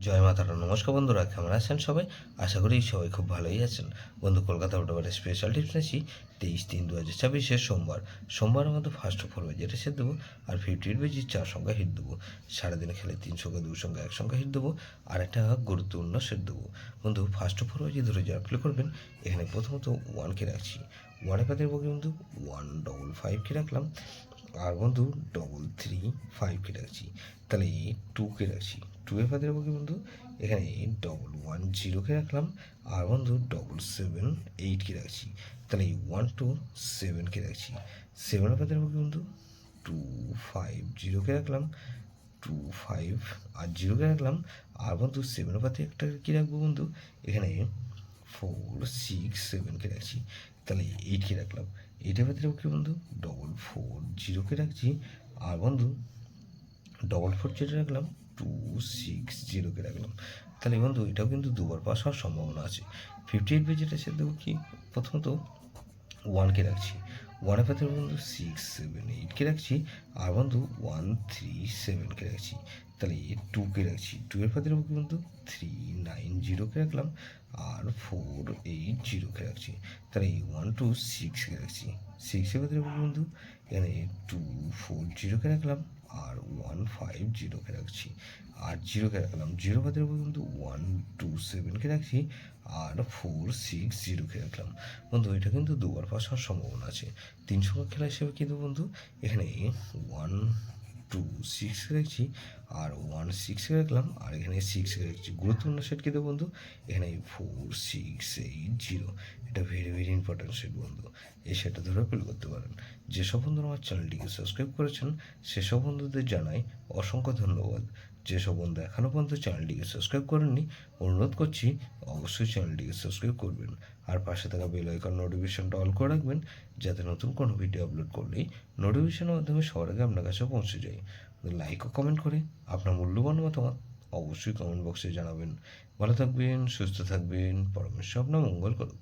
জয় মাতারা। নমস্কার বন্ধুরা, কেমন আছেন সবাই? আশা করি সবাই খুব ভালোই আছেন। বন্ধু, কলকাতা অটোবারের স্পেশাল টিপস নিয়েছি 23/3/2024 সোমবার আমাদের ফার্স্ট অফ অল যেটা সেট দেবো, আর 58 বেজি 4 সংখ্যা হিট দেবো। সারাদিনে খেলে 3 সংখ্যা 2 সংখ্যা 1 সংখ্যা হিট দেবো, আর একটা গুরুত্বপূর্ণ সেট দেবো। বন্ধু, ফার্স্ট অফ অল ধরে যারা প্লে করবেন, এখানে প্রথমত 1কে রাখছি। 1-এ পাতে দেবো কিন্তু 155কে রাখলাম, আর বন্ধু 335কে রাখছি। তাহলে 2কে রাখছি। 2-এর পাতে দেবো কি বন্ধু, এখানে 110কে রাখলাম, আর বন্ধু 778কে রাখছি। তাহলে 127কে রাখছি। 7-এর পাতে দেবো কি বন্ধু, 250কে রাখলাম, 25 আর 0কে রাখলাম, আর বন্ধু 7-এর পাতে একটা কী রাখবো বন্ধু, এখানে 467কে রাখছি। তাহলে 8কে রাখলাম। 8-এর পাতে দেবো কি বন্ধু, 440কে রাখছি, আর বন্ধু 440 রাখলাম, 260কে রাখলাম। তাহলে বন্ধু এটাও কিন্তু দুবার পাস হওয়ার সম্ভাবনা আছে। 58 পেজেটা সে দেবো কি, প্রথমত 1কে রাখছি। 1-এর পাতে বন্ধু 678কে রাখছি, আর বন্ধু 137কে রাখছি। তাহলে 2কে রাখছি। 2-এর পাতে দেবো কি বন্ধু, 390কে রাখলাম, আর 480কে রাখছি। তাহলে 126কে রাখছি। 6-এর পাতে দেবো বন্ধু, এখানে 240কে রাখলাম, আর 150কে রাখছি। আর 0কে রাখলাম। 0 পাতে দেবো কিন্তু 127কে রাখছি, আর 460কে রাখলাম। বন্ধু এটা কিন্তু দুবার পাস হওয়ার সম্ভাবনা আছে। 3 সংখ্যক খেলা হিসেবে কিন্তু বন্ধু এখানে 126কে রাখছি, আর 16কে রাখলাম, আর এখানে 6কে রাখছি। গুরুত্বপূর্ণ সেট কিন্তু বন্ধু এখানে 4680। এটা ভেরি ভেরি ইম্পর্ট্যান্ট সেট বন্ধু। এই সেটটা ধরে ফিল করতে পারেন। যেসব বন্ধুরা আমার চ্যানেলটিকে সাবস্ক্রাইব করেছেন সেসব বন্ধুদের জানাই অসংখ্য ধন্যবাদ। যেসব বন্ধু এখনও পর্যন্ত চ্যানেলটিকে সাবস্ক্রাইব করেননি, অনুরোধ করছি অবশ্যই চ্যানেলটিকে সাবস্ক্রাইব করবেন, আর পাশে থাকা বেল আইকন নোটিফিকেশনটা অল করে রাখবেন, যাতে নতুন কোনো ভিডিও আপলোড করলেই নোটিফিকেশনের মাধ্যমে সবার আগে আপনার কাছে পৌঁছে যায়। লাইক ও কমেন্ট করে আপনার মূল্যবান মতামত অবশ্যই কমেন্ট বক্সে জানাবেন। ভালো থাকবেন, সুস্থ থাকবেন, পরমেশ্বর আপনার মঙ্গল করুক।